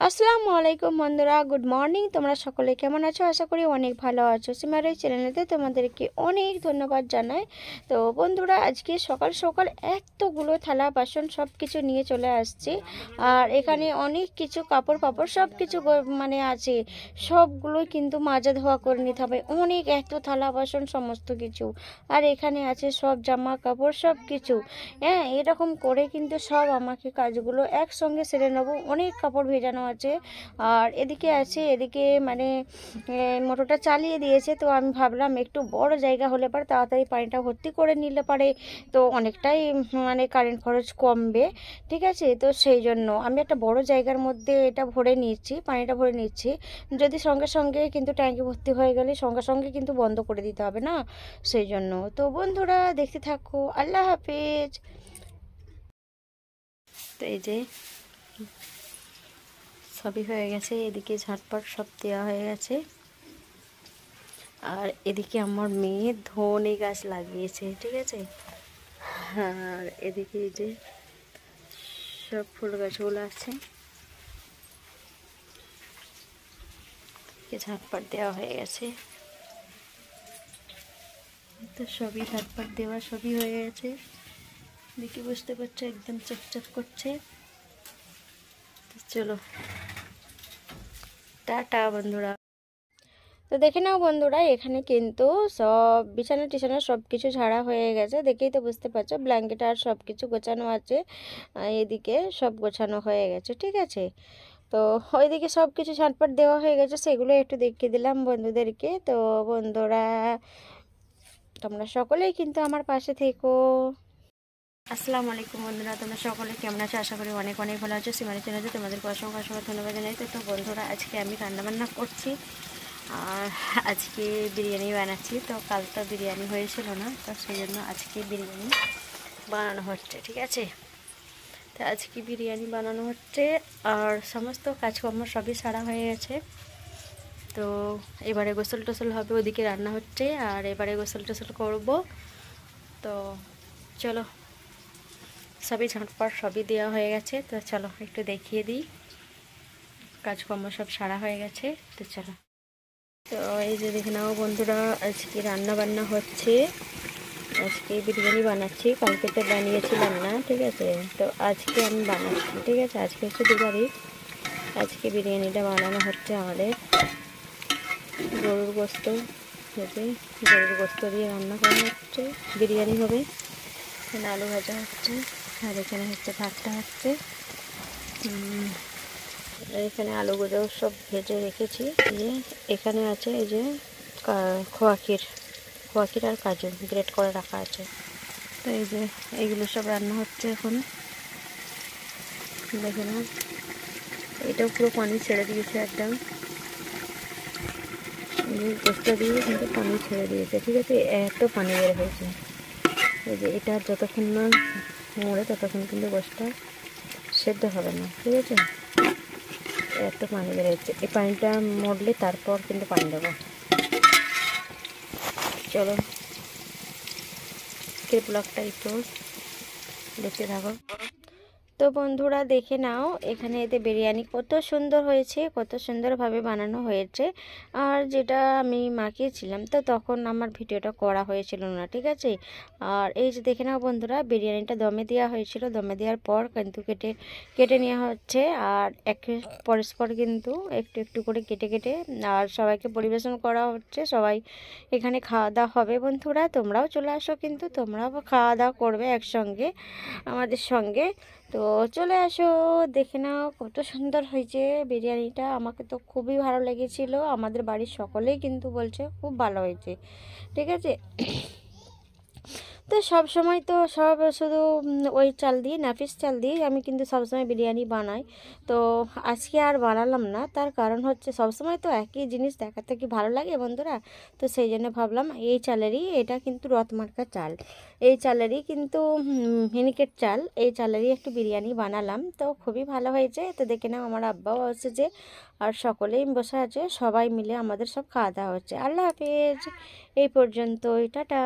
আসসালামু আলাইকুম বন্ধুরা, গুড মর্নিং। তোমরা সকলে কেমন আছো? আশা করি অনেক ভালো আছো। সীমার এই চ্যানেলেতে তোমাদেরকে অনেক ধন্যবাদ জানাই। তো বন্ধুরা, আজকে সকাল সকাল এতগুলো থালা বাসন সব কিছু নিয়ে চলে আসছি। আর এখানে অনেক কিছু কাপড় পাপড় সব কিছু মানে আছে, সবগুলোই কিন্তু মাজা ধোয়া করে নিতে হবে। অনেক এত থালা বাসন সমস্ত কিছু, আর এখানে আছে সব জামা কাপড় সব কিছু। হ্যাঁ, এরকম করে কিন্তু সব আমাকে কাজগুলো একসঙ্গে সেরে নেবো। অনেক কাপড় ভেজানো আছে। আর এদিকে আছে, এদিকে মানে মোটরটা চালিয়ে দিয়েছে, তো আমি ভাবলাম একটু বড় জায়গা হলে পারে তাড়াতাড়ি পানিটা ভর্তি করে নিলে পারে তো অনেকটাই মানে কারেন্ট খরচ কমবে। ঠিক আছে, তো সেই জন্য আমি একটা বড় জায়গার মধ্যে এটা ভরে নিচ্ছি, পানিটা ভরে নিচ্ছি। যদি সঙ্গে সঙ্গে কিন্তু ট্যাঙ্কি ভর্তি হয়ে গেলে সঙ্গে সঙ্গে কিন্তু বন্ধ করে দিতে হবে না, সেই জন্য। তো বন্ধুরা দেখতে থাকো, আল্লাহ হাফেজ। তো এই যে সবই হয়ে গেছে, এদিকে ঝাঁটপাট সব দেওয়া হয়ে গেছে। আর এদিকে আমার মেয়ে ধনে গাছ লাগিয়েছে, ঠিক আছে। আর এদিকে এই যে সব ফুল গাছগুলো আছে, ঝাঁটপাট দেওয়া হয়ে গেছে। তো সবই ঝাঁটপাট দেওয়া সবই হয়ে গেছে, দেখি বুঝতে পারছো একদম চকচক করছে। চলো টাটা বন্ধুরা। তো দেখে নাও বন্ধুরা, এখানে কিন্তু সব বিছানা টিছানা সব কিছু ঝাড়া হয়ে গেছে, দেখেই তো বুঝতে পারছো। ব্ল্যাঙ্কেট আর সব কিছু গোছানো আছে, এদিকে সব গোছানো হয়ে গেছে, ঠিক আছে। তো ওইদিকে সব কিছু ঝাঁটপাট দেওয়া হয়ে গেছে, সেগুলো একটু দেখিয়ে দিলাম বন্ধুদেরকে। তো বন্ধুরা, তোমরা সকলেই কিন্তু আমার পাশে থেকো। আসসালামু আলাইকুম বন্ধুরা, তোমরা সকলে কেমন আছো? আশা করি অনেক অনেক ভালো আছো। সীমারি চ্যানেলে তোমাদেরকে অসংখ্য অসংখ্য ধন্যবাদ জানাই। তো বন্ধুরা, আজকে আমি রান্নাবান্না করছি, আর আজকে বিরিয়ানি বানাচ্ছি। তো কাল তো বিরিয়ানি হয়েছিল না, তো সেই জন্য আজকে বিরিয়ানি বানানো হচ্ছে, ঠিক আছে। তো আজকে বিরিয়ানি বানানো হচ্ছে, আর সমস্ত কাজকর্ম সবই সারা হয়ে গেছে। তো এবারে গোসল টোসল হবে, ওদিকে রান্না হচ্ছে, আর এবারে গোসল টোসল করবো। তো চলো, সবই ঝটপট সবই দেওয়া হয়ে গেছে। তো চলো একটু দেখিয়ে দিই, কাজকর্ম সব সারা হয়ে গেছে। তো চলো, তো এই যে দেখে নাও বন্ধুরা, আজকে রান্না বান্না হচ্ছে। আজকে বিরিয়ানি বানাচ্ছি, কালকে তো বানিয়েছিলাম না, ঠিক আছে। তো আজকে আমি বানাচ্ছি, ঠিক আছে। আজকে হচ্ছে 2 তারিখ, আজকে বিরিয়ানিটা বানানো হচ্ছে আমাদের। গরুর গোস্ত হচ্ছে, গরুর গোস্ত দিয়ে রান্না করা হচ্ছে, বিরিয়ানি হবে। এখানে আলু ভাজা হচ্ছে, আর এখানে হচ্ছে ভাতটা হচ্ছে। এখানে আলু গোজাও সব ভেজে রেখেছি। যে এখানে আছে এই যে খোয়া ক্ষীর, খোয়া ক্ষীর আর কাজু গ্রেট করে রাখা আছে। তো এই যে এইগুলো সব রান্না হচ্ছে এখন, দেখে না। এটাও পুরো পানি ছেড়ে দিয়েছে একদম, গোস্তা দিয়ে কিন্তু পানি ছেড়ে দিয়েছে, ঠিক আছে। এত পানি বের হয়েছে, এই যে এটা যতক্ষণ না মরে ততক্ষণ কিন্তু গোস্তা সেদ্ধ হবে না, ঠিক আছে। এত পানি বেরোচ্ছে, এই পানিটা মরলে তারপর কিন্তু পানি দেবো। চলো ব্লগটা একটু দেখতে থাকো। তো বন্ধুরা দেখে নাও, এখানে এতে বিরিয়ানি কত সুন্দর হয়েছে, কত সুন্দরভাবে বানানো হয়েছে। আর যেটা আমি মাখিয়েছিলাম, তো তখন আমার ভিডিওটা করা হয়েছিল না, ঠিক আছে। আর এই যে দেখে নাও বন্ধুরা, বিরিয়ানিটা দমে দেওয়া হয়েছিল, দমে দেওয়ার পর কিন্তু কেটে কেটে নেওয়া হচ্ছে। আর পরস্পর কিন্তু একটু একটু করে কেটে কেটে আর সবাইকে পরিবেশন করা হচ্ছে। সবাই এখানে খাওয়া দাওয়া হবে বন্ধুরা, তোমরাও চলে আসো, কিন্তু তোমরাও খাওয়া দাওয়া করবে একসঙ্গে আমাদের সঙ্গে। তো চলে আসো, দেখে নাও কত সুন্দর হয়েছে বিরিয়ানিটা। আমাকে তো খুবই ভালো লেগেছিল, আমাদের বাড়ির সকলেই কিন্তু বলছে খুব ভালো হয়েছে, ঠিক আছে। তো সব সময় তো সব শুধু ওই চাল দিয়ে, নাফিস চাল দিয়ে আমি কিন্তু সবসময় বিরিয়ানি বানাই। তো আজকে আর বানালাম না, তার কারণ হচ্ছে সবসময় তো একই জিনিস দেখাতে কি ভালো লাগে বন্ধুরা। তো সেই জন্য ভাবলাম এই চালেরই, এটা কিন্তু রথমার্কা চাল, এই চালেরই কিন্তু মিনিকেট চাল, এই চালেরই একটু বিরিয়ানি বানালাম। তো খুবই ভালো হয়েছে। তো দেখে নাও আমার আব্বাও এসেছে, আর সকলেই বসে আছে, সবাই মিলে আমাদের সব খাওয়া দাওয়া হচ্ছে। আল্লাহ হাফেজ, এই পর্যন্তই, টাটা।